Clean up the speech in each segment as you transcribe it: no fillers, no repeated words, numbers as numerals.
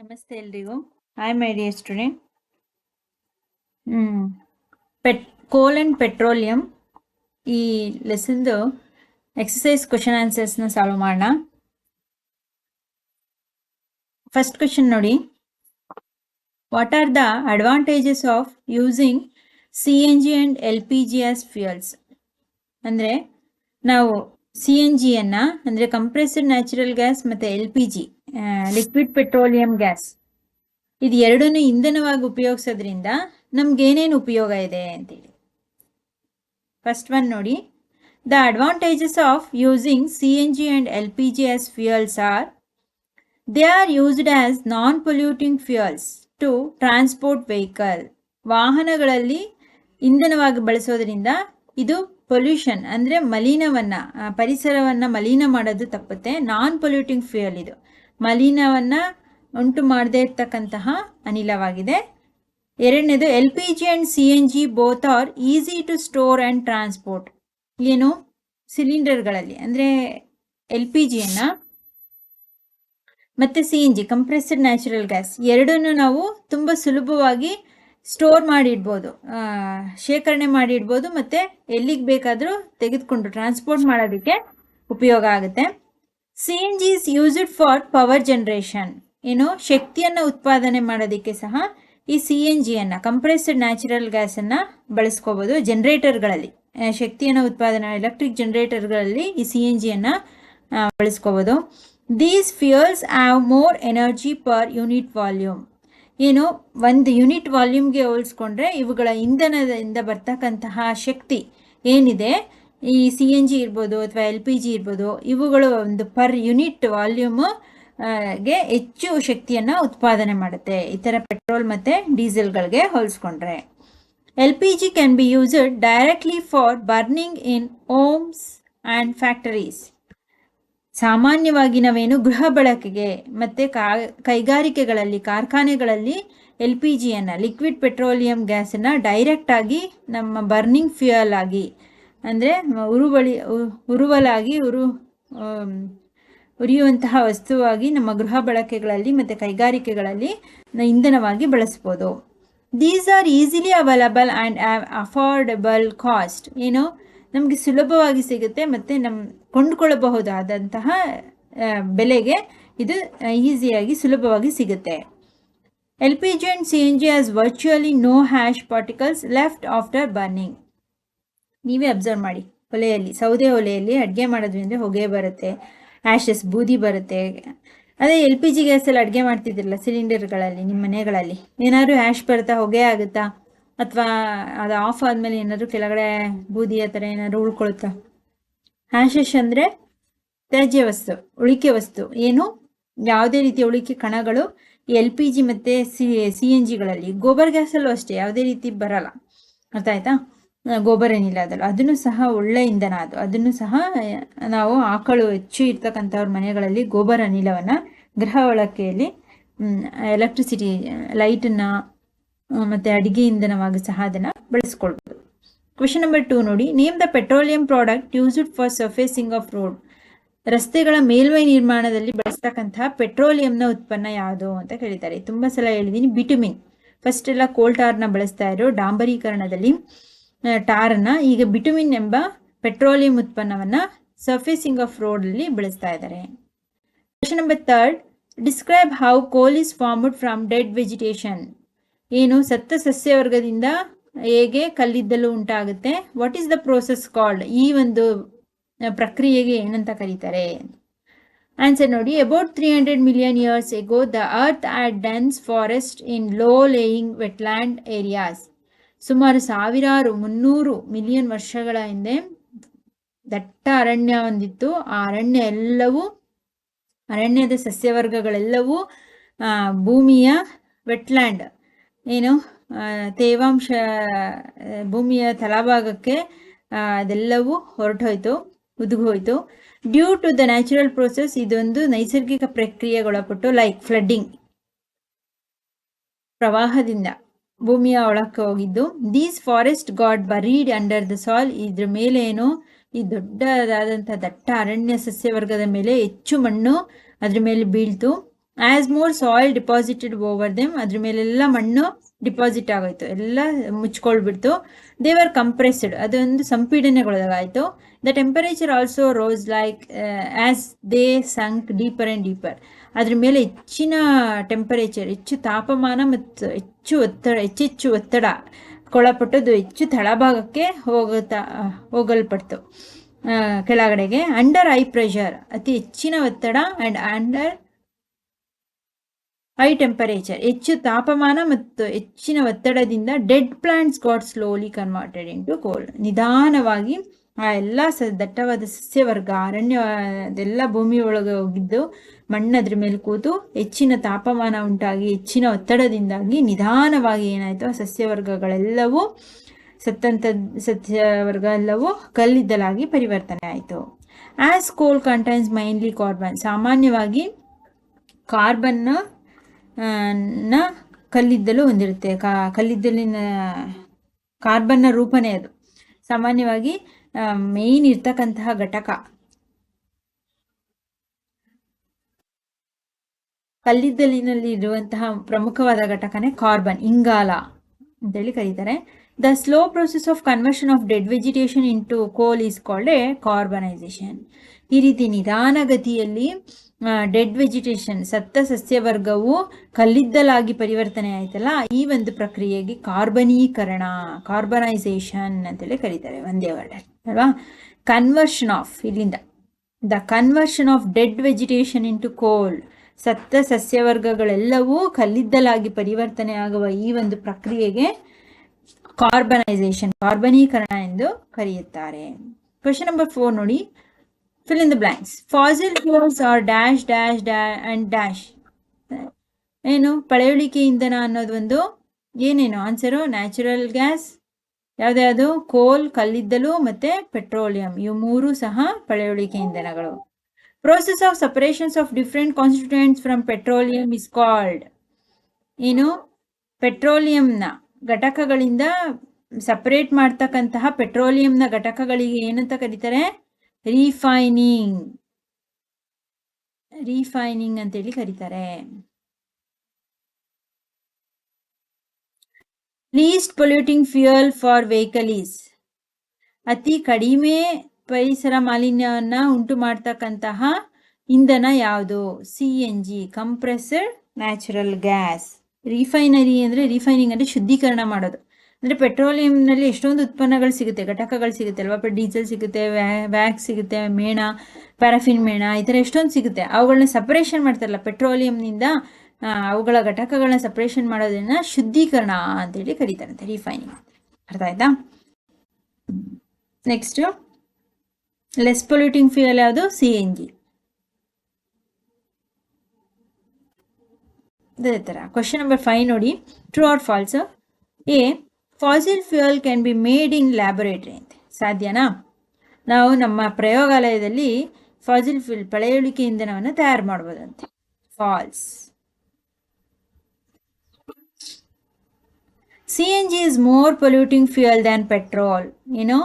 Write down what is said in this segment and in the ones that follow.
ನಮಸ್ತೆ ಎಲ್ರಿಗೂ. Hi my dear student. Coal and petroleum ಈ ಲೆಸನ್ದು ಎಕ್ಸಸೈಸ್ ಕ್ವಶನ್ ಆನ್ಸರ್ಸ್ನ ಸಾಲ್ವ್ ಮಾಡೋಣ. ಫಸ್ಟ್ ಕ್ವಶನ್ ನೋಡಿ, what are the advantages of using CNG and LPG as fuels? ಅಂದರೆ ನಾವು CNGಯನ್ನು ಅಂದರೆ ಕಂಪ್ರೆಸ್ಡ್ ನ್ಯಾಚುರಲ್ ಗ್ಯಾಸ್ ಮತ್ತು LPG ಲಿಕ್ವಿಡ್ ಪೆಟ್ರೋಲಿಯಂ ಗ್ಯಾಸ್ ಇದು ಎರಡನ್ನೂ ಇಂಧನವಾಗಿ ಉಪಯೋಗಿಸೋದ್ರಿಂದ ನಮ್ಗೇನೇನು ಉಪಯೋಗ ಇದೆ ಅಂತೇಳಿ. ಫಸ್ಟ್ ಒನ್ ನೋಡಿ, the advantages of using CNG and LPG as fuels are they are used as non polluting fuels to transport vehicle. ವಾಹನಗಳಲ್ಲಿ ಇಂಧನವಾಗಿ ಬಳಸೋದ್ರಿಂದ ಇದು ಪೊಲ್ಯೂಷನ್ ಅಂದರೆ ಮಲಿನವನ್ನು, ಪರಿಸರವನ್ನು ಮಲಿನ ಮಾಡೋದು ತಪ್ಪುತ್ತೆ. ನಾನ್ ಪೊಲ್ಯೂಟಿಂಗ್ ಫ್ಯೂಯಲ್ ಇದು ಮಲಿನವನ್ನು ಉಂಟು ಮಾಡದೇ ಇರ್ತಕ್ಕಂತಹ ಅನಿಲವಾಗಿದೆ. ಎರಡನೇದು LPG and CNG both are easy to store and transport. ಏನು ಸಿಲಿಂಡರ್ಗಳಲ್ಲಿ ಅಂದರೆ LPGಯನ್ನು ಮತ್ತು CNG ಕಂಪ್ರೆಸ್ಡ್ ನ್ಯಾಚುರಲ್ ಗ್ಯಾಸ್ ಎರಡನ್ನೂ ನಾವು ತುಂಬ ಸುಲಭವಾಗಿ ಸ್ಟೋರ್ ಮಾಡಿಡ್ಬೋದು, ಶೇಖರಣೆ ಮಾಡಿಡ್ಬೋದು, ಮತ್ತು ಎಲ್ಲಿಗೆ ಬೇಕಾದರೂ ತೆಗೆದುಕೊಂಡು ಟ್ರಾನ್ಸ್ಪೋರ್ಟ್ ಮಾಡೋದಕ್ಕೆ ಉಪಯೋಗ ಆಗುತ್ತೆ. CNG is used for power generation. ಏನು ಶಕ್ತಿಯನ್ನು ಉತ್ಪಾದನೆ ಮಾಡೋದಕ್ಕೆ ಸಹ ಈ CNGಯನ್ನು ಕಂಪ್ರೆಸ್ಡ್ ನ್ಯಾಚುರಲ್ ಗ್ಯಾಸನ್ನು ಬಳಸ್ಕೋಬೋದು. ಜನರೇಟರ್ಗಳಲ್ಲಿ ಶಕ್ತಿಯನ್ನು ಉತ್ಪಾದನೆ ಎಲೆಕ್ಟ್ರಿಕ್ ಜನರೇಟರ್ಗಳಲ್ಲಿ ಈ CNGಯನ್ನು ಬಳಸ್ಕೋಬೋದು. These fuels have more energy per unit volume. ಏನು ಒಂದು ಯೂನಿಟ್ ವಾಲ್ಯೂಮ್ಗೆ ಹೋಲಿಸ್ಕೊಂಡ್ರೆ ಇವುಗಳ ಇಂಧನದಿಂದ ಬರ್ತಕ್ಕಂತಹ ಶಕ್ತಿ ಏನಿದೆ, ಈ CNG ಇರ್ಬೋದು ಅಥವಾ LPG ಇರ್ಬೋದು, ಇವುಗಳು ಒಂದು ಪರ್ ಯೂನಿಟ್ ವಾಲ್ಯೂಮ್ಗೆ ಹೆಚ್ಚು ಶಕ್ತಿಯನ್ನು ಉತ್ಪಾದನೆ ಮಾಡುತ್ತೆ ಇತರ ಪೆಟ್ರೋಲ್ ಮತ್ತು ಡೀಸೆಲ್ಗಳಿಗೆ ಹೋಲಿಸ್ಕೊಂಡ್ರೆ. LPG can be used directly for burning in homes and factories. ಸಾಮಾನ್ಯವಾಗಿ ನಾವೇನು ಗೃಹ ಬಳಕೆಗೆ ಮತ್ತು ಕೈಗಾರಿಕೆಗಳಲ್ಲಿ, ಕಾರ್ಖಾನೆಗಳಲ್ಲಿ LPGಯನ್ನು ಲಿಕ್ವಿಡ್ ಪೆಟ್ರೋಲಿಯಂ ಗ್ಯಾಸನ್ನು ಡೈರೆಕ್ಟಾಗಿ ನಮ್ಮ ಬರ್ನಿಂಗ್ ಫ್ಯೂಯಲ್ ಆಗಿ ಅಂದರೆ ಉರಿಯುವಂತಹ ವಸ್ತುವಾಗಿ ನಮ್ಮ ಗೃಹ ಬಳಕೆಗಳಲ್ಲಿ ಮತ್ತು ಕೈಗಾರಿಕೆಗಳಲ್ಲಿ ಇಂಧನವಾಗಿ ಬಳಸ್ಬೋದು. These are easily available and affordable cost. ಏನು ನಮಗೆ ಸುಲಭವಾಗಿ ಸಿಗುತ್ತೆ ಮತ್ತು ಕೊಂಡುಕೊಳ್ಳಬಹುದಾದಂತಹ ಬೆಲೆಗೆ ಇದು ಈಸಿಯಾಗಿ ಸುಲಭವಾಗಿ ಸಿಗುತ್ತೆ. LPG and CNG has virtually no ash particles left after burning. ನೀವೇ ಅಬ್ಸರ್ವ್ ಮಾಡಿ, ಒಲೆಯಲ್ಲಿ ಸೌದೆ ಒಲೆಯಲ್ಲಿ ಅಡುಗೆ ಮಾಡೋದ್ರಿಂದ ಹೊಗೆ ಬರುತ್ತೆ, ಆ್ಯಶಸ್ ಬೂದಿ ಬರುತ್ತೆ. ಅದೇ LPG ಗ್ಯಾಸಲ್ಲಿ ಅಡುಗೆ ಮಾಡ್ತಿದ್ದಿರಲ್ಲ ಸಿಲಿಂಡರ್ಗಳಲ್ಲಿ ನಿಮ್ಮ ಮನೆಗಳಲ್ಲಿ, ಏನಾದರೂ ಆ್ಯಶ್ ಬರುತ್ತಾ, ಹೊಗೆ ಆಗುತ್ತಾ, ಅಥವಾ ಅದು ಆಫ್ ಆದಮೇಲೆ ಏನಾದರೂ ಕೆಳಗಡೆ ಬೂದಿ ಆ ಥರ ಏನಾದರೂ ಉಳ್ಕೊಳುತ್ತಾ? ಆ್ಯಶಸ್ ಅಂದರೆ ತ್ಯಾಜ್ಯ ವಸ್ತು, ಉಳಿಕೆ ವಸ್ತು. ಏನು ಯಾವುದೇ ರೀತಿಯ ಉಳಿಕೆ ಕಣಗಳು LPG ಮತ್ತು CNGಗಳಲ್ಲಿ, ಗೋಬರ್ ಗ್ಯಾಸಲ್ಲೂ ಅಷ್ಟೇ ಯಾವುದೇ ರೀತಿ ಬರಲ್ಲ. ಅರ್ಥ ಆಯ್ತಾ? ಗೋಬರ್ ಅನಿಲ ಅದಲ್ಲ, ಅದನ್ನು ಸಹ ಒಳ್ಳೆ ಇಂಧನ ಅದು. ಅದನ್ನು ಸಹ ನಾವು ಆಕಳು ಹೆಚ್ಚು ಇರ್ತಕ್ಕಂಥವ್ರ ಮನೆಗಳಲ್ಲಿ ಗೋಬರ್ ಅನಿಲವನ್ನು ಗೃಹ ಬಳಕೆಯಲ್ಲಿ ಎಲೆಕ್ಟ್ರಿಸಿಟಿ ಲೈಟನ್ನು ಮತ್ತು ಅಡಿಗೆ ಇಂಧನವಾಗಿ ಸಹ ಅದನ್ನು ಬಳಸ್ಕೊಳ್ಬೋದು. ಕ್ವೆಶನ್ ನಂಬರ್ 2 ನೋಡಿ, name the petroleum product used for surfacing of road. ರಸ್ತೆಗಳ ಮೇಲ್ಮೈ ನಿರ್ಮಾಣದಲ್ಲಿ ಬಳಸ್ತಕ್ಕಂತಹ ಪೆಟ್ರೋಲಿಯಂನ ಉತ್ಪನ್ನ ಯಾವುದು ಅಂತ ಕೇಳಿದ್ದಾರೆ. ತುಂಬ ಸಲ ಹೇಳಿದ್ದೀನಿ, ಬಿಟುಮಿನ್. ಫಸ್ಟ್ ಎಲ್ಲ ಕೋಲ್ ಟಾರ್ನ ಬಳಸ್ತಾ ಇರೋ ಡಾಂಬರೀಕರಣದಲ್ಲಿ ಟಾರನ್ನು, ಈಗ ಬಿಟುಮಿನ್ ಎಂಬ ಪೆಟ್ರೋಲಿಯಂ ಉತ್ಪನ್ನವನ್ನು ಸರ್ಫೇಸಿಂಗ್ ಆಫ್ ರೋಡಲ್ಲಿ ಬಳಸ್ತಾ ಇದ್ದಾರೆ. ಕ್ವೆಶನ್ ನಂಬರ್ 3, ಡಿಸ್ಕ್ರೈಬ್ ಹೌ ಕೋಲ್ is formed from dead vegetation. ಏನು ಸತ್ತ ಸಸ್ಯವರ್ಗದಿಂದ ಹೇಗೆ ಕಲ್ಲಿದ್ದಲು ಉಂಟಾಗುತ್ತೆ? What is the process called? ಈ ಒಂದು ಪ್ರಕ್ರಿಯೆಗೆ ಏನಂತ ಕರೀತಾರೆ? ಆನ್ಸರ್ ನೋಡಿ, about 300 million years ago the earth had dense forest in low laying wetland areas. ಸುಮಾರು 300 ಮಿಲಿಯನ್ ವರ್ಷಗಳ ಹಿಂದೆ ದಟ್ಟ ಅರಣ್ಯ ಹೊಂದಿತ್ತು. ಆ ಅರಣ್ಯದ ಸಸ್ಯವರ್ಗಗಳೆಲ್ಲವೂ ಭೂಮಿಯ ವೆಟ್ಲ್ಯಾಂಡ್, ಏನು ತೇವಾಂಶ, ಭೂಮಿಯ ತಳಭಾಗಕ್ಕೆ ಅದೆಲ್ಲವೂ ಹೊರಟೋಯ್ತು, ಉದುಗೋಯ್ತು. Due to the natural process, ಇದೊಂದು ನೈಸರ್ಗಿಕ ಪ್ರಕ್ರಿಯೆಗೊಳಪಟ್ಟು, ಲೈಕ್ ಫ್ಲಡ್ಡಿಂಗ್, ಪ್ರವಾಹದಿಂದ ಭೂಮಿಯ ಒಳಕ್ಕೆ ಹೋಗಿದ್ದು. These forest got buried under the soil. ಇದ್ರ ಮೇಲೆ ಏನು ಈ ದೊಡ್ಡದಾದಂಥ ದಟ್ಟ ಅರಣ್ಯ ಸಸ್ಯವರ್ಗದ ಮೇಲೆ ಹೆಚ್ಚು ಮಣ್ಣು ಅದ್ರ ಮೇಲೆ ಬೀಳ್ತು. As more soil deposited over them, ಅದ್ರ ಮೇಲೆಲ್ಲ ಮಣ್ಣು ಡಿಪಾಸಿಟ್ ಆಗೋಯ್ತು, ಎಲ್ಲ ಮುಚ್ಕೊಳ್ಬಿಡ್ತು. ದೇ ವರ್ ಕಂಪ್ರೆಸ್ಡ್, ಅದೊಂದು ಸಂಪೀಡನೆಗೊಳಗಾಯಿತು. The temperature also rose like as they sunk deeper and deeper, ಅದ್ರ ಮೇಲೆ ಹೆಚ್ಚಿನ ಟೆಂಪರೇಚರ್, ಹೆಚ್ಚು ತಾಪಮಾನ ಮತ್ತು ಹೆಚ್ಚೆಚ್ಚು ಒತ್ತಡ ಕೊಳಪಟ್ಟದ್ದು ಹೆಚ್ಚು ತಳಭಾಗಕ್ಕೆ ಹೋಗಲ್ಪಡ್ತು, ಕೆಳಗಡೆಗೆ. ಅಂಡರ್ ಹೈ ಪ್ರೆಷರ್, ಅತಿ ಹೆಚ್ಚಿನ ಒತ್ತಡ, ಆ್ಯಂಡ್ ಅಂಡರ್ ಹೈ ಟೆಂಪರೇಚರ್, ಹೆಚ್ಚು ತಾಪಮಾನ ಮತ್ತು ಹೆಚ್ಚಿನ ಒತ್ತಡದಿಂದ dead plants got slowly converted into ಕೋಲ್, ನಿಧಾನವಾಗಿ ಆ ಎಲ್ಲ ದಟ್ಟವಾದ ಸಸ್ಯವರ್ಗ, ಅರಣ್ಯ ಅದೆಲ್ಲ ಭೂಮಿ ಒಳಗೆ ಹೋಗಿದ್ದು ಮಣ್ಣದ್ರ ಮೇಲೆ ಕೂತು ಹೆಚ್ಚಿನ ತಾಪಮಾನ ಉಂಟಾಗಿ ಹೆಚ್ಚಿನ ಒತ್ತಡದಿಂದಾಗಿ ನಿಧಾನವಾಗಿ ಏನಾಯಿತು, ಆ ಸಸ್ಯವರ್ಗಗಳೆಲ್ಲವೂ ಸಸ್ಯವರ್ಗ ಎಲ್ಲವೂ ಕಲ್ಲಿದ್ದಲಾಗಿ ಪರಿವರ್ತನೆ ಆಯಿತು. ಆಸ್ ಕೋಲ್ ಕಂಟೈನ್ಸ್ ಮೈನ್ಲಿ ಕಾರ್ಬನ್, ಸಾಮಾನ್ಯವಾಗಿ ಕಾರ್ಬನ್ನ ಕಲ್ಲಿದ್ದಲು ಹೊಂದಿರುತ್ತೆ. ಕಲ್ಲಿದ್ದಲಿನ ಕಾರ್ಬನ್ನ ರೂಪನೇ ಅದು. ಸಾಮಾನ್ಯವಾಗಿ ಮೇಯ್ನ್ ಇರ್ತಕ್ಕಂತಹ ಘಟಕ ಕಲ್ಲಿದ್ದಲಿನಲ್ಲಿ ಇರುವಂತಹ ಪ್ರಮುಖವಾದ ಘಟಕನೇ ಕಾರ್ಬನ್, ಇಂಗಾಲ ಅಂತೇಳಿ ಕರೀತಾರೆ. The slow process of conversion of dead vegetation into coal is called a carbonisation. ಈ ರೀತಿ ನಿಧಾನಗತಿಯಲ್ಲಿ ಡೆಡ್ ವೆಜಿಟೇಷನ್, ಸತ್ತ ಸಸ್ಯವರ್ಗವು ಕಲ್ಲಿದ್ದಲಾಗಿ ಪರಿವರ್ತನೆ ಆಯ್ತಲ್ಲ, ಈ ಒಂದು ಪ್ರಕ್ರಿಯೆಗೆ ಕಾರ್ಬನೀಕರಣ, ಕಾರ್ಬನೈಸೇಷನ್ ಅಂತೇಳಿ ಕರೀತಾರೆ, ಒಂದೇ ವರ್ಡ್ ಅಲ್ವಾ. ಕನ್ವರ್ಷನ್ ಆಫ್, ಇಲ್ಲಿಂದ the conversion of dead vegetation into ಕೋಲ್, ಸತ್ತ ಸಸ್ಯವರ್ಗಗಳೆಲ್ಲವೂ ಕಲ್ಲಿದ್ದಲಾಗಿ ಪರಿವರ್ತನೆ ಆಗುವ ಈ ಒಂದು ಪ್ರಕ್ರಿಯೆಗೆ ಕಾರ್ಬನೈಸೇಷನ್, ಕಾರ್ಬನೀಕರಣ ಎಂದು ಕರೆಯುತ್ತಾರೆ. ಕ್ವೆಶ್ಚನ್ ನಂಬರ್ 4 ನೋಡಿ. Fill in the blanks. Fossil fuels are dash dash dash and dash. ಏನು ಪಳೆಯುಳಿಕೆ ಇಂಧನ ಅನ್ನೋದು ಒಂದು ಏನೇನು ಆನ್ಸರು? Natural gas, ಯಾವ್ದ್ಯಾವುದು? ಕೋಲ್, ಕಲ್ಲಿದ್ದಲು ಮತ್ತೆ ಪೆಟ್ರೋಲಿಯಂ, ಇವು ಮೂರು ಸಹ ಪಳೆಯುಳಿಕೆ ಇಂಧನಗಳು. Process of separations of different constituents from petroleum is called, ಏನು ಪೆಟ್ರೋಲಿಯಂನ ಘಟಕಗಳಿಂದ ಸಪರೇಟ್ ಮಾಡ್ತಕ್ಕಂತಹ ಪೆಟ್ರೋಲಿಯಂನ ಘಟಕಗಳಿಗೆ ಏನಂತ ಕರೀತಾರೆ? ರಿಫೈನಿಂಗ್, ರಿಫೈನಿಂಗ್ ಅಂತೇಳಿ ಕರೀತಾರೆ. Least polluting fuel for vehicle is, ಅತಿ ಕಡಿಮೆ ಪರಿಸರ ಮಾಲಿನ್ಯವನ್ನ ಉಂಟು ಮಾಡ್ತಕ್ಕಂತಹ ಇಂಧನ ಯಾವುದು? CNG, compressed natural gas. Refinery ಅಂದರೆ, ರಿಫೈನಿಂಗ್ ಅಂದರೆ ಶುದ್ಧೀಕರಣ ಮಾಡೋದು. ಅಂದರೆ ಪೆಟ್ರೋಲಿಯಂನಲ್ಲಿ ಎಷ್ಟೊಂದು ಉತ್ಪನ್ನಗಳು ಸಿಗುತ್ತೆ, ಘಟಕಗಳು ಸಿಗುತ್ತೆ ಅಲ್ವಾ. ಡೀಸೆಲ್ ಸಿಗುತ್ತೆ, ವ್ಯಾಕ್ಸ್ ಸಿಗುತ್ತೆ, ಮೇಣ, ಪ್ಯಾರಾಫಿನ್ ಮೇಣ, ಈ ಥರ ಎಷ್ಟೊಂದು ಸಿಗುತ್ತೆ. ಅವುಗಳನ್ನ ಸಪರೇಷನ್ ಮಾಡ್ತಾರಲ್ಲ ಪೆಟ್ರೋಲಿಯಂನಿಂದ, ಅವುಗಳ ಘಟಕಗಳನ್ನ ಸಪರೇಷನ್ ಮಾಡೋದನ್ನ ಶುದ್ಧೀಕರಣ ಅಂತೇಳಿ ಕರೀತಾರಂತೆ, ರಿಫೈನಿಂಗ್. ಅರ್ಥ ಆಯ್ತಾ? ನೆಕ್ಸ್ಟ್ ಲೆಸ್ ಪೊಲ್ಯೂಟಿಂಗ್ ಫ್ಯೂಯಲ್ ಯಾವುದು? CNG. ಅದೇ ಥರ ಕ್ವಶನ್ ನಂಬರ್ 5 ನೋಡಿ. True or false? A, fossil fuel can be made in laboratory ಅಂತ. ಸಾಧ್ಯನಾ? ನಾವು ನಮ್ಮ ಪ್ರಯೋಗಾಲಯದಲ್ಲಿ ಫಾಸಿಲ್ ಫ್ಯೂಯಲ್, ಪಳೆಯುಳಿಕೆ ಇಂಧನವನ್ನು ತಯಾರು ಮಾಡ್ಬೋದಂತೆ. False. CNG is more polluting fuel than petrol. ಏನು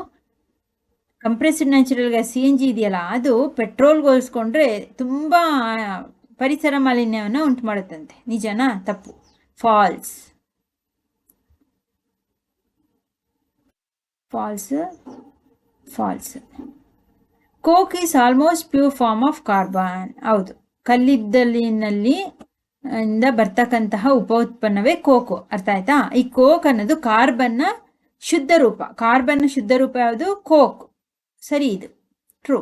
ಕಂಪ್ರೆಸ್ಡ್ ನ್ಯಾಚುರಲ್ ಗ್ಯಾಸ್ CNG ಇದೆಯಲ್ಲ, ಅದು ಪೆಟ್ರೋಲ್ಗೆ ಹೋಲಿಸ್ಕೊಂಡ್ರೆ ತುಂಬ ಪರಿಸರ ಮಾಲಿನ್ಯವನ್ನು ಉಂಟು ಮಾಡುತ್ತಂತೆ. ನಿಜನಾ? ತಪ್ಪು. False. False, false. Coke is almost pure form of carbon. ಹೌದು, ಕಲ್ಲಿದ್ದಲಿನಲ್ಲಿ ಇಂದ ಬರ್ತಕ್ಕಂತಹ ಉಪ ಉತ್ಪನ್ನವೇ ಕೋಕು. ಅರ್ಥ ಆಯ್ತಾ? ಈ ಕೋಕ್ ಅನ್ನೋದು ಕಾರ್ಬನ್ನ ಶುದ್ಧ ರೂಪ. ಕಾರ್ಬನ್ನ ಶುದ್ಧ ರೂಪ ಯಾವುದು? ಕೋಕ್. ಸರಿ, ಇದು true.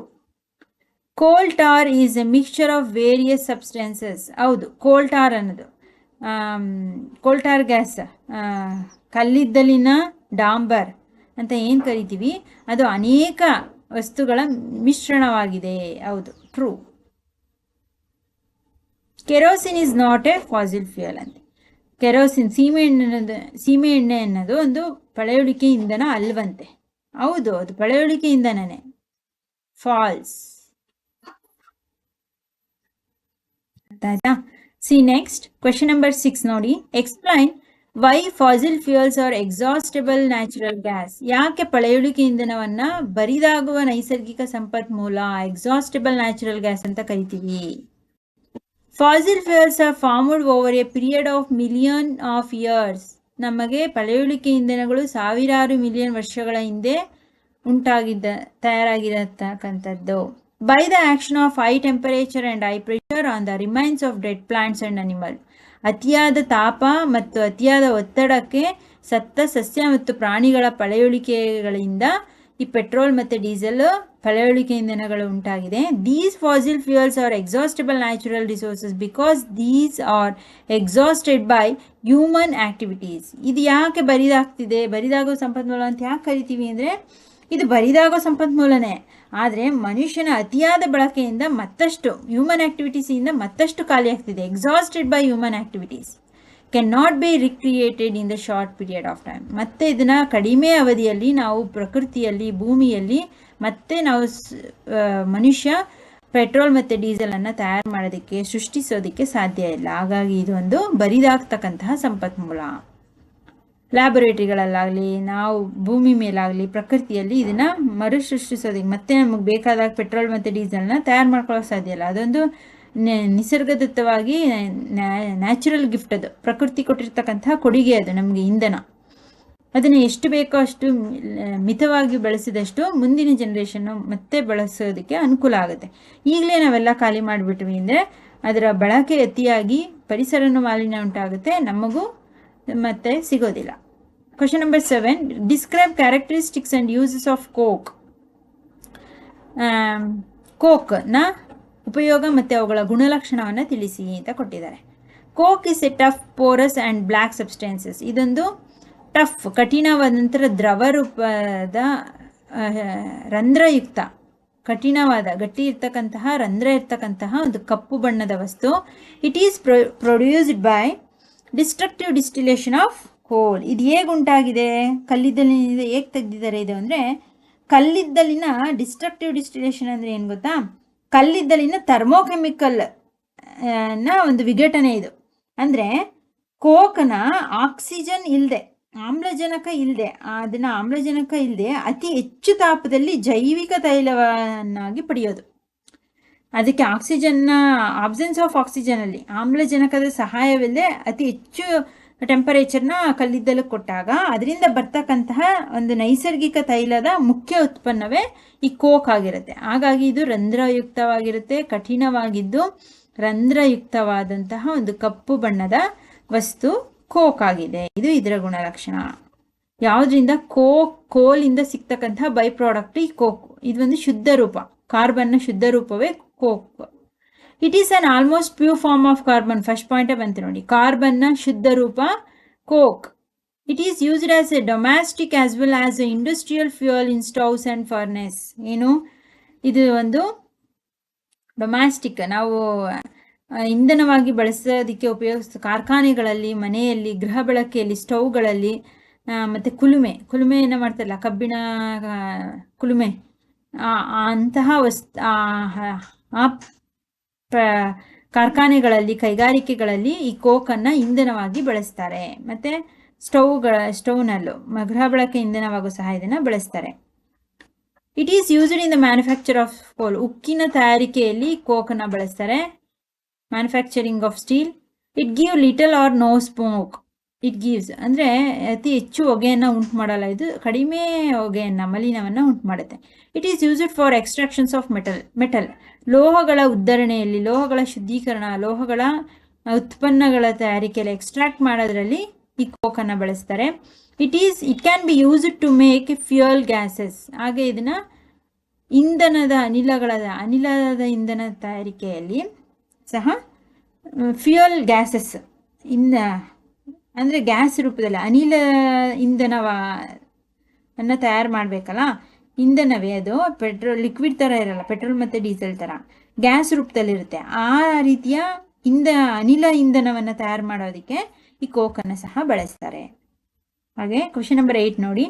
Coal tar is a mixture of various substances. ಹೌದು, ಕೋಲ್ ಟಾರ್ ಅನ್ನೋದು, ಕೋಲ್ ಟಾರ್ ಗ್ಯಾಸ್, ಕಲ್ಲಿದ್ದಲಿನ ಡಾಂಬರ್ ಅಂತ ಏನು ಕರಿತೀವಿ, ಅದು ಅನೇಕ ವಸ್ತುಗಳ ಮಿಶ್ರಣವಾಗಿದೆ. ಹೌದು, true. Kerosene is not A fossil fuel ಅಂತ. ಕೆರೋಸಿನ್, ಸೀಮೆ ಎಣ್ಣೆ ಅನ್ನೋದು ಒಂದು ಪಳೆಯುಳಿಕೆ ಇಂಧನ ಅಲ್ವಂತೆ. ಹೌದು, ಅದು ಪಳೆಯುಳಿಕೆ ಇಂಧನನೇ. ಫಾಲ್ಸ್. ಆಯ್ತಾ? ಸಿ ನೆಕ್ಸ್ಟ್ ಕ್ವೆಶ್ಚನ್ ನಂಬರ್ 6 ನೋಡಿ. Explain why fossil fuels are exhaustible natural gas. ಯಾಕೆ ಪಳೆಯುಳಿಕೆ ಇಂಧನವನ್ನ ಬರಿದಾಗುವ ನೈಸರ್ಗಿಕ ಸಂಪನ್ಮೂಲ, ಎಕ್ಸಾಸ್ಟೇಬಲ್ ನ್ಯಾಚುರಲ್ ಗ್ಯಾಸ್ ಅಂತ ಕರಿತೀವಿ? Fossil fuels are formed over a period of million of years. ನಮಗೆ ಪಳೆಯುಳಿಕೆ ಇಂಧನಗಳು ಸಾವಿರಾರು ಮಿಲಿಯನ್ ವರ್ಷಗಳ ಹಿಂದೆ ತಯಾರಾಗಿರತಕ್ಕಂಥದ್ದು. By the action of high temperature and high pressure on the remains of dead plants and animal. ಅತಿಯಾದ ತಾಪ ಮತ್ತು ಅತಿಯಾದ ಒತ್ತಡಕ್ಕೆ ಸತ್ತ ಸಸ್ಯ ಮತ್ತು ಪ್ರಾಣಿಗಳ ಪಳೆಯುಳಿಕೆಗಳಿಂದ ಈ ಪೆಟ್ರೋಲ್ ಮತ್ತು ಡೀಸೆಲ್ ಪಳೆಯುಳಿಕೆ ಇಂಧನಗಳು ಉಂಟಾಗಿದೆ. These fossil fuels are exhaustible natural resources because these are exhausted by human activities. ಇದು ಯಾಕೆ ಬರಿದಾಗ್ತಿದೆ, ಬರಿದಾಗೋ ಸಂಪನ್ಮೂಲ ಅಂತ ಯಾಕೆ ಕರಿತೀವಿ ಅಂದರೆ, ಇದು ಬರಿದಾಗೋ ಸಂಪನ್ಮೂಲನೇ, ಆದರೆ ಮನುಷ್ಯನ ಅತಿಯಾದ ಬಳಕೆಯಿಂದ ಮತ್ತಷ್ಟು ಹ್ಯೂಮನ್ ಆಕ್ಟಿವಿಟೀಸಿಂದ ಮತ್ತಷ್ಟು ಖಾಲಿ ಆಗ್ತಿದೆ. Exhausted by human activities can not be recreated in the short period of time. ಮತ್ತೆ ಇದನ್ನು ಕಡಿಮೆ ಅವಧಿಯಲ್ಲಿ ನಾವು ಪ್ರಕೃತಿಯಲ್ಲಿ ಭೂಮಿಯಲ್ಲಿ ಮತ್ತೆ ನಾವು ಮನುಷ್ಯ ಪೆಟ್ರೋಲ್ ಮತ್ತು ಡೀಸೆಲನ್ನು ತಯಾರು ಮಾಡೋದಕ್ಕೆ ಸೃಷ್ಟಿಸೋದಕ್ಕೆ ಸಾಧ್ಯ ಇಲ್ಲ. ಹಾಗಾಗಿ ಇದೊಂದು ಬರಿದಾಗ್ತಕ್ಕಂತಹ ಸಂಪನ್ಮೂಲ. ಲ್ಯಾಬೊರೇಟರಿಗಳಲ್ಲಾಗಲಿ ನಾವು ಭೂಮಿ ಮೇಲಾಗಲಿ ಪ್ರಕೃತಿಯಲ್ಲಿ ಇದನ್ನು ಮರುಸೃಷ್ಟಿಸೋದಕ್ಕೆ ಮತ್ತೆ ನಮಗೆ ಬೇಕಾದಾಗ ಪೆಟ್ರೋಲ್ ಮತ್ತು ಡೀಸೆಲ್ನ ತಯಾರು ಮಾಡ್ಕೊಳ್ಳೋಕೆ ಸಾಧ್ಯ ಇಲ್ಲ. ಅದೊಂದು ನಿಸರ್ಗದತ್ತವಾಗಿ ನ್ಯಾಚುರಲ್ ಗಿಫ್ಟ್, ಅದು ಪ್ರಕೃತಿ ಕೊಟ್ಟಿರ್ತಕ್ಕಂತಹ ಕೊಡುಗೆ, ಅದು ನಮಗೆ ಇಂಧನ. ಅದನ್ನು ಎಷ್ಟು ಬೇಕೋ ಅಷ್ಟು ಮಿತವಾಗಿ ಬಳಸಿದಷ್ಟು ಮುಂದಿನ ಜನ್ರೇಷನ್ನು ಮತ್ತೆ ಬಳಸೋದಕ್ಕೆ ಅನುಕೂಲ ಆಗುತ್ತೆ. ಈಗಲೇ ನಾವೆಲ್ಲ ಖಾಲಿ ಮಾಡಿಬಿಟ್ವಿ ಅಂದರೆ ಅದರ ಬಳಕೆ ಅತಿಯಾಗಿ ಪರಿಸರನೂ ಮಾಲಿನ್ಯ ಉಂಟಾಗುತ್ತೆ, ನಮಗೂ ಮತ್ತೆ ಸಿಗೋದಿಲ್ಲ. Question number 7, describe characteristics and uses of coke. ಕೋಕ್ನ ಉಪಯೋಗ ಮತ್ತು ಅವುಗಳ ಗುಣಲಕ್ಷಣವನ್ನು ತಿಳಿಸಿ ಅಂತ ಕೊಟ್ಟಿದ್ದಾರೆ. Coke is a tough, porous and black substances. ಇದೊಂದು ಟಫ್, ಕಠಿಣವಾದ ನಂತರ ದ್ರವ ರೂಪದ ರಂಧ್ರಯುಕ್ತ, ಕಠಿಣವಾದ ಗಟ್ಟಿ ಇರ್ತಕ್ಕಂತಹ ರಂಧ್ರ ಇರ್ತಕ್ಕಂತಹ ಒಂದು ಕಪ್ಪು ಬಣ್ಣದ ವಸ್ತು. It is produced by destructive distillation of ಕೋಲ್. ಇದು ಹೇಗೆ ಉಂಟಾಗಿದೆ, ಕಲ್ಲಿದ್ದಲಿನಿಂದ ಹೇಗೆ ತೆಗೆದಿದ್ದಾರೆ ಇದು ಅಂದರೆ, ಕಲ್ಲಿದ್ದಲಿನ ಡಿಸ್ಟ್ರಕ್ಟಿವ್ ಡಿಸ್ಟಿಲೇಷನ್ ಅಂದರೆ ಏನು ಗೊತ್ತಾ, ಕಲ್ಲಿದ್ದಲಿನ ಥರ್ಮೋಕೆಮಿಕಲ್ ಒಂದು ವಿಘಟನೆ ಇದು. ಅಂದರೆ ಕೋಕನ ಆಕ್ಸಿಜನ್ ಇಲ್ಲದೆ, ಆಮ್ಲಜನಕ ಇಲ್ಲದೆ, ಅದನ್ನು ಆಮ್ಲಜನಕ ಇಲ್ಲದೆ ಅತಿ ಹೆಚ್ಚು ತಾಪದಲ್ಲಿ ಜೈವಿಕ ತೈಲವನ್ನಾಗಿ ಪಡೆಯೋದು. ಅದಕ್ಕೆ ಆಬ್ಸೆನ್ಸ್ ಆಫ್ ಆಕ್ಸಿಜನಲ್ಲಿ ಆಮ್ಲಜನಕದ ಸಹಾಯವಿಲ್ಲದೆ ಅತಿ ಹೆಚ್ಚು ಟೆಂಪರೇಚರ್ನ ಕಲ್ಲಿದ್ದಲು ಕೊಟ್ಟಾಗ ಅದರಿಂದ ಬರ್ತಕ್ಕಂತಹ ಒಂದು ನೈಸರ್ಗಿಕ ತೈಲದ ಮುಖ್ಯ ಉತ್ಪನ್ನವೇ ಈ ಕೋಕ್ ಆಗಿರುತ್ತೆ. ಹಾಗಾಗಿ ಇದು ರಂಧ್ರಯುಕ್ತವಾಗಿರುತ್ತೆ, ಕಠಿಣವಾಗಿದ್ದು ರಂಧ್ರಯುಕ್ತವಾದಂತಹ ಒಂದು ಕಪ್ಪು ಬಣ್ಣದ ವಸ್ತು ಕೋಕ್ ಆಗಿದೆ. ಇದು ಇದರ ಗುಣಲಕ್ಷಣ. ಯಾವುದರಿಂದ, ಕೋಲಿಂದ ಸಿಗ್ತಕ್ಕಂತಹ ಬೈ ಪ್ರಾಡಕ್ಟ್ ಈ ಕೋಕ್. ಇದೊಂದು ಶುದ್ಧ ರೂಪ, ಕಾರ್ಬನ್ನ ಶುದ್ಧ ರೂಪವೇ coke. It is an almost pure form of carbon. First ಪಾಯಿಂಟೇ ಬಂತು ನೋಡಿ, ಕಾರ್ಬನ್ನ ಶುದ್ಧ ರೂಪ coke. It is used as a domestic as well as a industrial fuel in stoves and furnace. ಏನು, ಇದು ಒಂದು ಡೊಮ್ಯಾಸ್ಟಿಕ್, ನಾವು ಇಂಧನವಾಗಿ ಬಳಸೋದಕ್ಕೆ ಉಪಯೋಗಿಸ ಕಾರ್ಖಾನೆಗಳಲ್ಲಿ, ಮನೆಯಲ್ಲಿ, ಗೃಹ ಬಳಕೆಯಲ್ಲಿ, ಸ್ಟವ್ಗಳಲ್ಲಿ, ಮತ್ತು ಕುಲುಮೆಯನ್ನು ಮಾಡ್ತಾರಲ್ಲ, ಕಬ್ಬಿಣ ಕುಲುಮೆ, ಅಂತಹ ಕಾರ್ಖಾನೆಗಳಲ್ಲಿ, ಕೈಗಾರಿಕೆಗಳಲ್ಲಿ ಈ ಕೋಕನ್ನು ಇಂಧನವಾಗಿ ಬಳಸ್ತಾರೆ. ಮತ್ತು ಸ್ಟವ್ನಲ್ಲೂ ಗೃಹ ಬಳಕೆ ಇಂಧನವಾಗೂ ಸಹ ಇದನ್ನು ಬಳಸ್ತಾರೆ. It is used in the manufacture of coal. ಉಕ್ಕಿನ ತಯಾರಿಕೆಯಲ್ಲಿ ಕೋಕನ್ನು ಬಳಸ್ತಾರೆ. Manufacturing of steel. It give little or no smoke. It gives ಅಂದರೆ ಅತಿ ಹೆಚ್ಚು ಹೊಗೆಯನ್ನು ಉಂಟು ಮಾಡಲ್ಲ, ಇದು ಕಡಿಮೆ ಹೊಗೆಯನ್ನು, ಮಲಿನವನ್ನು ಉಂಟು ಮಾಡುತ್ತೆ. It is used for extractions of metal. ಲೋಹಗಳ ಉದ್ಧರಣೆಯಲ್ಲಿ, ಲೋಹಗಳ ಶುದ್ಧೀಕರಣ, ಲೋಹಗಳ ಉತ್ಪನ್ನಗಳ ತಯಾರಿಕೆಯಲ್ಲಿ, ಎಕ್ಸ್ಟ್ರಾಕ್ಟ್ ಮಾಡೋದ್ರಲ್ಲಿ ಈ ಕೋಕನ್ನು ಬಳಸ್ತಾರೆ. It can be used to make fuel gases. ಹಾಗೆ ಇದನ್ನು ಅನಿಲದ ಇಂಧನ ತಯಾರಿಕೆಯಲ್ಲಿ ಸಹ ಫ್ಯೂಯಲ್ ಗ್ಯಾಸಸ್ ಅಂದರೆ ಗ್ಯಾಸ್ ರೂಪದಲ್ಲಿ ಅನಿಲ ಇಂಧನವನ್ನು ತಯಾರು ಮಾಡಬೇಕಲ್ಲ, ಇಂಧನವೇ ಅದು ಲಿಕ್ವಿಡ್ ಥರ ಇರಲ್ಲ, ಪೆಟ್ರೋಲ್ ಮತ್ತು ಡೀಸೆಲ್ ಥರ ಗ್ಯಾಸ್ ರೂಪದಲ್ಲಿರುತ್ತೆ. ಆ ರೀತಿಯ ಅನಿಲ ಇಂಧನವನ್ನು ತಯಾರು ಮಾಡೋದಕ್ಕೆ ಈ ಕೋಕನ್ನು ಸಹ ಬಳಸ್ತಾರೆ. ಹಾಗೆ ಕ್ವಶನ್ ನಂಬರ್ 8 ನೋಡಿ,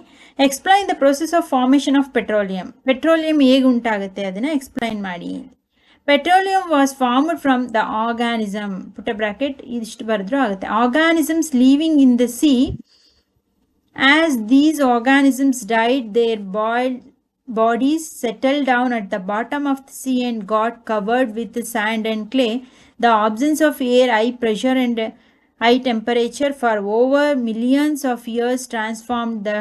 explain the process of formation of petroleum. Petroleum ಹೇಗೆ ಉಂಟಾಗುತ್ತೆ ಅದನ್ನು ಎಕ್ಸ್ಪ್ಲೈನ್ ಮಾಡಿ. Petroleum was formed from the organism, ಪುಟ್ಟ ಬ್ರಾಕೆಟ್ ಇದಿಷ್ಟು ಬರೆದ್ರೂ ಆಗುತ್ತೆ, organisms living in the sea. As these organisms died, there bodies settled down at the bottom of the sea and got covered with sand and clay. The absence of air, high pressure and high temperature for over millions of years transformed the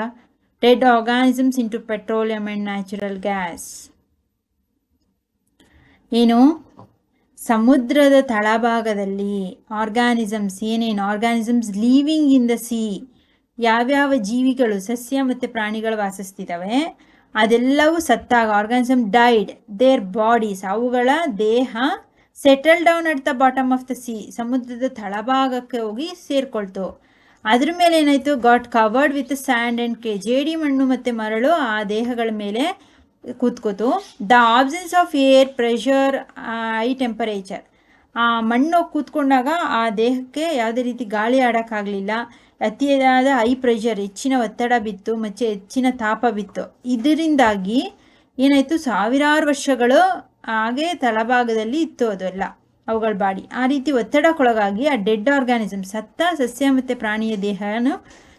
dead organisms into petroleum and natural gas. ಏನು ಸಮುದ್ರದ ತಳಭಾಗದಲ್ಲಿ organisms living in the sea, ಯಾವ್ಯಾವ ಜೀವಿಗಳು ಸಸ್ಯ ಮತ್ತು ಪ್ರಾಣಿಗಳು ವಾಸಿಸ್ತಿದ್ದಾವೆ ಅದೆಲ್ಲವೂ ಸತ್ತಾಗ ಆರ್ಗಾನಿಸಮ್ ಡೈಡ್ ದೇರ್ ಬಾಡೀಸ್, ಅವುಗಳ ದೇಹ settle down at the bottom of the sea, ಸಮುದ್ರದ ತಳಭಾಗಕ್ಕೆ ಹೋಗಿ ಸೇರ್ಕೊಳ್ತು. ಅದ್ರ ಮೇಲೆ ಏನಾಯಿತು, got covered with sand and clay, ಜೇಡಿ ಮಣ್ಣು ಮತ್ತು ಮರಳು ಆ ದೇಹಗಳ ಮೇಲೆ ಕೂತ್ಕೋತು. The absence of air, pressure, high temperature, ಆ ಮಣ್ಣು ಕೂತ್ಕೊಂಡಾಗ ಆ ದೇಹಕ್ಕೆ ಯಾವುದೇ ರೀತಿ ಗಾಳಿ ಆಡೋಕ್ಕಾಗಲಿಲ್ಲ. ಅತಿಯಾದ ಹೈ ಪ್ರೆಷರ್, ಹೆಚ್ಚಿನ ಒತ್ತಡ ಬಿತ್ತು ಮತ್ತು ಹೆಚ್ಚಿನ ತಾಪ ಬಿತ್ತು. ಇದರಿಂದಾಗಿ ಏನಾಯಿತು, ಸಾವಿರಾರು ವರ್ಷಗಳು ಹಾಗೆ ತಳಭಾಗದಲ್ಲಿ ಇತ್ತು ಅದೆಲ್ಲ ಅವುಗಳ ಬಾಡಿ. ಆ ರೀತಿ ಒತ್ತಡಕ್ಕೊಳಗಾಗಿ ಆ ಡೆಡ್ ಆರ್ಗಾನಿಸಮ್, ಸತ್ತ ಸಸ್ಯ ಮತ್ತು ಪ್ರಾಣಿಯ ದೇಹನು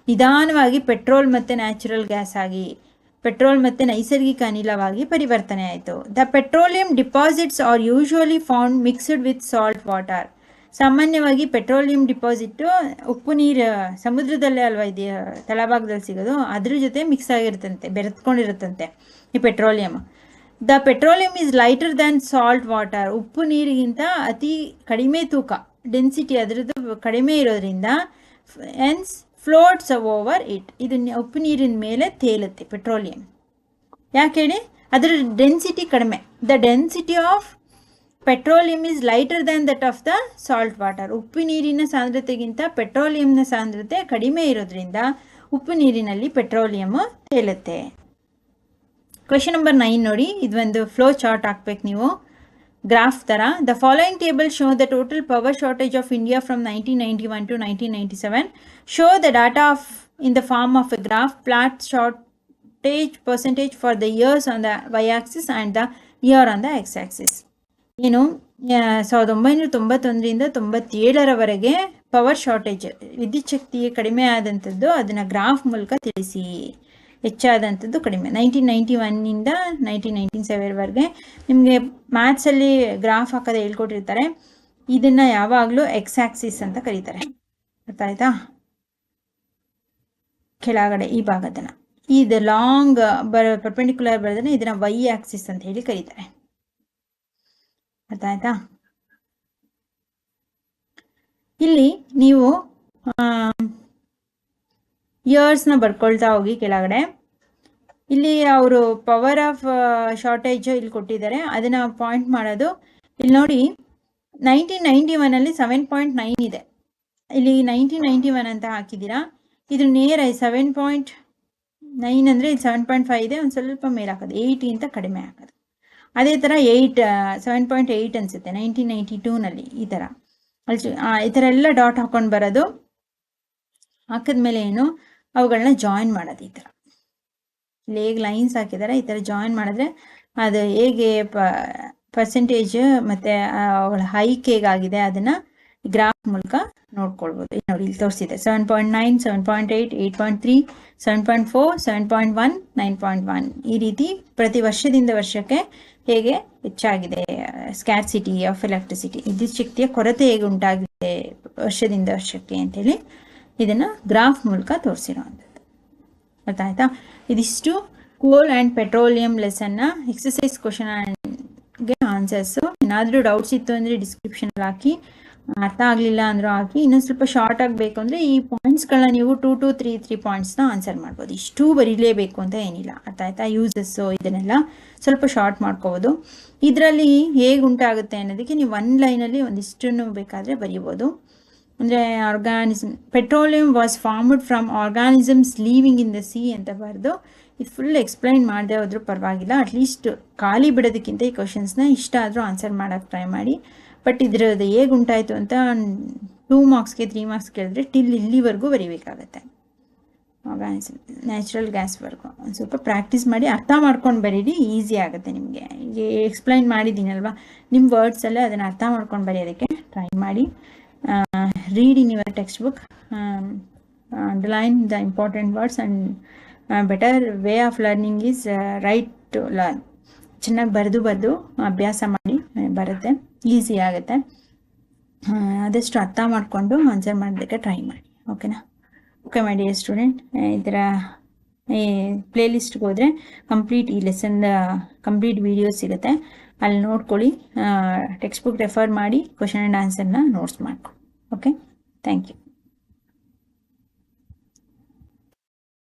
ನಿಧಾನವಾಗಿ ಪೆಟ್ರೋಲ್ ಮತ್ತು ನ್ಯಾಚುರಲ್ ಗ್ಯಾಸ್ ಆಗಿ, ಪೆಟ್ರೋಲ್ ಮತ್ತು ನೈಸರ್ಗಿಕ ಅನಿಲವಾಗಿ ಪರಿವರ್ತನೆ ಆಯಿತು. The petroleum deposits are usually found mixed with salt water. ಸಾಮಾನ್ಯವಾಗಿ ಪೆಟ್ರೋಲಿಯಂ ಡಿಪಾಸಿಟ್ಟು ಉಪ್ಪು ನೀರು ಸಮುದ್ರದಲ್ಲೇ ಅಲ್ವಾ ಇದೆ ತಳಭಾಗದಲ್ಲಿ ಸಿಗೋದು, ಅದ್ರ ಜೊತೆ ಮಿಕ್ಸ್ ಆಗಿರುತ್ತಂತೆ, ಬೆರೆತ್ಕೊಂಡಿರುತ್ತಂತೆ ಈ petroleum. The petroleum is lighter than salt water. ಉಪ್ಪು ನೀರಿಗಿಂತ ಅತಿ ಕಡಿಮೆ ತೂಕ, ಡೆನ್ಸಿಟಿ ಅದರದ್ದು ಕಡಿಮೆ ಇರೋದ್ರಿಂದ ಎನ್ಸ್ ಫ್ಲೋಟ್ಸ್ ಓವರ್ ಇಟ್, ಇದು ಉಪ್ಪು ನೀರಿನ ಮೇಲೆ ತೇಲುತ್ತೆ ಪೆಟ್ರೋಲಿಯಂ. ಯಾಕೆ ಹೇಳಿ, ಅದರ ಡೆನ್ಸಿಟಿ ಕಡಿಮೆ. The density of petroleum is lighter than that of the salt water. ಉಪ್ಪು ನೀರಿನ ಸಾಂದ್ರತೆಗಿಂತ ಪೆಟ್ರೋಲಿಯಂನ ಸಾಂದ್ರತೆ ಕಡಿಮೆ ಇರೋದ್ರಿಂದ ಉಪ್ಪು ನೀರಿನಲ್ಲಿ ಪೆಟ್ರೋಲಿಯಂ ತೇಲುತ್ತೆ. ಕ್ವೆಶನ್ ನಂಬರ್ 9 ನೋಡಿ, ಇದು ಒಂದು ಫ್ಲೋ ಚಾರ್ಟ್ ಹಾಕ್ಬೇಕು ನೀವು ಗ್ರಾಫ್ ಥರ. The following table show the total power shortage of India from 1991 to 1997. Show the data of in the form of a graph. Plot shortage percentage for the years on the y axis and the year on the x axis. ಏನು 1991ರಿಂದ 97ರವರೆಗೆ power shortage, ವಿದ್ಯುತ್ ಶಕ್ತಿ ಕಡಿಮೆ ಆದಂಥದ್ದು, ಅದನ್ನು graph ಮೂಲಕ ತಿಳಿಸಿ. ಹೆಚ್ಚಾದಂಥದ್ದು ಕಡಿಮೆ 1991ಇಂದ 1997ವರೆಗೆ. ನಿಮಗೆ ಮ್ಯಾಥ್ಸಲ್ಲಿ graph ಹಾಕೋದು ಹೇಳ್ಕೊಟ್ಟಿರ್ತಾರೆ. ಇದನ್ನು ಯಾವಾಗಲೂ ಎಕ್ಸ್ ಆಕ್ಸಿಸ್ ಅಂತ ಕರೀತಾರೆ, ಅರ್ಥ ಆಯ್ತಾ? ಕೆಳಗಡೆ ಈ ಭಾಗದನ್ನು, ಇದು ಲಾಂಗ್ ಪರ್ಪೆಂಡಿಕ್ಯುಲರ್ ಬರೋದನ್ನ ಇದನ್ನು ವೈ ಆಕ್ಸಿಸ್ ಅಂತ ಹೇಳಿ ಕರೀತಾರೆ, ಅರ್ಥ ಆಯ್ತಾ? ಇಲ್ಲಿ ನೀವು ಇಯರ್ಸ್ನ ಬರ್ಕೊಳ್ತಾ ಹೋಗಿ ಕೆಳಗಡೆ. ಇಲ್ಲಿ ಅವರು ಪವರ್ ಆಫ್ ಶಾರ್ಟೇಜ್ ಇಲ್ಲಿ ಕೊಟ್ಟಿದ್ದಾರೆ, ಅದನ್ನು ಪಾಯಿಂಟ್ ಮಾಡೋದು. ಇಲ್ಲಿ ನೋಡಿ 1991ಅಲ್ಲಿ 7.9 ಇದೆ, ಇಲ್ಲಿ 1991 ಅಂತ ಹಾಕಿದ್ದೀರಾ. ಇದು ನೇರ 7.9 ಅಂದರೆ ಇದು 7.5 ಇದೆ, ಒಂದು ಸ್ವಲ್ಪ ಮೇಲೆ ಹಾಕೋದು, 8ಗಿಂತ ಕಡಿಮೆ ಹಾಕೋದು. ಅದೇ ಥರ 7.8 ಅನಿಸುತ್ತೆ 1992ನಲ್ಲಿ. ಈ ಥರ ಈ ಥರ ಎಲ್ಲ ಡಾಟ್ ಹಾಕೊಂಡು ಬರೋದು. ಹಾಕಿದ್ಮೇಲೆ ಏನು, ಅವುಗಳನ್ನ ಜಾಯಿನ್ ಮಾಡೋದು. ಈ ಥರ ಇಲ್ಲಿ ಹೇಗೆ ಲೈನ್ಸ್ ಹಾಕಿದ್ದಾರೆ, ಈ ಥರ ಜಾಯಿನ್ ಮಾಡಿದ್ರೆ ಅದು ಹೇಗೆ ಪರ್ಸೆಂಟೇಜ್ ಮತ್ತು ಅವಳ ಹೈಕ್ ಹೇಗಾಗಿದೆ ಅದನ್ನು ಗ್ರಾಫ್ ಮೂಲಕ ನೋಡ್ಕೊಳ್ಬೋದು. ನೋಡಿ ಇಲ್ಲಿ ತೋರಿಸಿದೆ 7.9, 7.8, 8.3, 7.4, 7.1, 9.1. ಈ ರೀತಿ ಪ್ರತಿ ವರ್ಷದಿಂದ ವರ್ಷಕ್ಕೆ ಹೇಗೆ ಹೆಚ್ಚಾಗಿದೆ ಸ್ಕ್ಯಾರ್ಸಿಟಿ ಆಫ್ ಎಲೆಕ್ಟ್ರಿಸಿಟಿ, ವಿದ್ಯುತ್ ಶಕ್ತಿಯ ಕೊರತೆ ಹೇಗೆ ಉಂಟಾಗಿದೆ ವರ್ಷದಿಂದ ವರ್ಷಕ್ಕೆ ಅಂತೇಳಿ ಇದನ್ನು ಗ್ರಾಫ್ ಮೂಲಕ ತೋರಿಸಿರೋವಂಥದ್ದು, ಗೊತ್ತಾಯ್ತಾ? ಇದಿಷ್ಟು ಕೋಲ್ ಆ್ಯಂಡ್ ಪೆಟ್ರೋಲಿಯಂ ಲೆಸನ್ನ ಎಕ್ಸಸೈಸ್ ಕ್ವಶನ್ಗೆ ಆನ್ಸರ್ಸು. ಏನಾದರೂ ಡೌಟ್ಸ್ ಇತ್ತು ಅಂದರೆ ಡಿಸ್ಕ್ರಿಪ್ಷನಲ್ಲಿ ಹಾಕಿ, ಅರ್ಥ ಆಗಲಿಲ್ಲ ಅಂದರೂ ಹಾಕಿ. ಇನ್ನೊಂದು ಸ್ವಲ್ಪ ಶಾರ್ಟ್ ಆಗಬೇಕು ಅಂದರೆ ಈ ಪಾಯಿಂಟ್ಸ್ಗಳನ್ನ ನೀವು 2 to 3 ಪಾಯಿಂಟ್ಸ್ನ ಆನ್ಸರ್ ಮಾಡ್ಬೋದು. ಇಷ್ಟು ಬರೀಲೇಬೇಕು ಅಂತ ಏನಿಲ್ಲ, ಅರ್ಥ ಆಯ್ತಾ? ಯೂಸಸ್ಸು ಇದನ್ನೆಲ್ಲ ಸ್ವಲ್ಪ ಶಾರ್ಟ್ ಮಾಡ್ಕೋಬೋದು. ಇದರಲ್ಲಿ ಹೇಗೆ ಉಂಟಾಗುತ್ತೆ ಅನ್ನೋದಕ್ಕೆ ನೀವು 1 ಲೈನಲ್ಲಿ ಒಂದಿಷ್ಟನ್ನು ಬೇಕಾದರೆ ಬರೀಬೋದು. ಅಂದರೆ petroleum was formed from organisms living in the sea ಅಂತ ಬರೆದು ಇದು ಫುಲ್ ಎಕ್ಸ್ಪ್ಲೈನ್ ಮಾಡದೆ ಹೋದ್ರೂ ಪರವಾಗಿಲ್ಲ. ಅಟ್ಲೀಸ್ಟ್ ಖಾಲಿ ಬಿಡೋದಕ್ಕಿಂತ ಈ ಕ್ವಶನ್ಸ್ನ ಇಷ್ಟ ಆದರೂ ಆನ್ಸರ್ ಮಾಡೋಕ್ಕೆ ಟ್ರೈ ಮಾಡಿ. ಬಟ್ ಇದ್ರದ್ದು ಹೇಗೆ ಉಂಟಾಯಿತು ಅಂತ 2 ಮಾರ್ಕ್ಸ್ಗೆ 3 ಮಾರ್ಕ್ಸ್ ಕೇಳಿದ್ರೆ ಇಲ್ಲಿವರೆಗೂ ಬರೀಬೇಕಾಗತ್ತೆ, ಆರ್ಗಾನಿಸಮ್ ನ್ಯಾಚುರಲ್ ಗ್ಯಾಸ್ವರೆಗೂ. ಒಂದು ಸ್ವಲ್ಪ ಪ್ರಾಕ್ಟೀಸ್ ಮಾಡಿ ಅರ್ಥ ಮಾಡ್ಕೊಂಡು ಬರೀರಿ, ಈಸಿ ಆಗುತ್ತೆ ನಿಮಗೆ. ಈಗ ಎಕ್ಸ್ಪ್ಲೈನ್ ಮಾಡಿದ್ದೀನಲ್ವ, ನಿಮ್ಮ ವರ್ಡ್ಸಲ್ಲೇ ಅದನ್ನು ಅರ್ಥ ಮಾಡ್ಕೊಂಡು ಬರೆಯೋದಕ್ಕೆ ಟ್ರೈ ಮಾಡಿ. read in your textbook, underline the important words, and better way of learning is write to learn. ಚೆನ್ನಾಗಿ ಬರೆದು ಅಭ್ಯಾಸ ಮಾಡಿ, ಬರುತ್ತೆ, ಈಸಿ ಆಗುತ್ತೆ. ಆದಷ್ಟು ಅರ್ಥ ಮಾಡಿಕೊಂಡು ಆನ್ಸರ್ ಮಾಡೋದಕ್ಕೆ ಟ್ರೈ ಮಾಡಿ. ಓಕೆನಾ? ಓಕೆ ಮೈ ಡಿಯರ್ ಸ್ಟೂಡೆಂಟ್, ಇದರ ಈ ಪ್ಲೇಲಿಸ್ಟ್ಗೆ ಹೋದರೆ ಕಂಪ್ಲೀಟ್ ಈ ಲೆಸನ್ ಕಂಪ್ಲೀಟ್ ವಿಡಿಯೋಸ್ ಸಿಗುತ್ತೆ. ಅಲ್ಲಿ ನೋಡ್ಕೊಳ್ಳಿ, ಟೆಕ್ಸ್ಟ್ ಬುಕ್ ರೆಫರ್ ಮಾಡಿ ಕ್ವಶನ್ ಆ್ಯಂಡ್ ಆನ್ಸರ್ನ ನೋಟ್ಸ್ ಮಾಡ್ಕೊಳ್ಳಿ. Okay, thank you.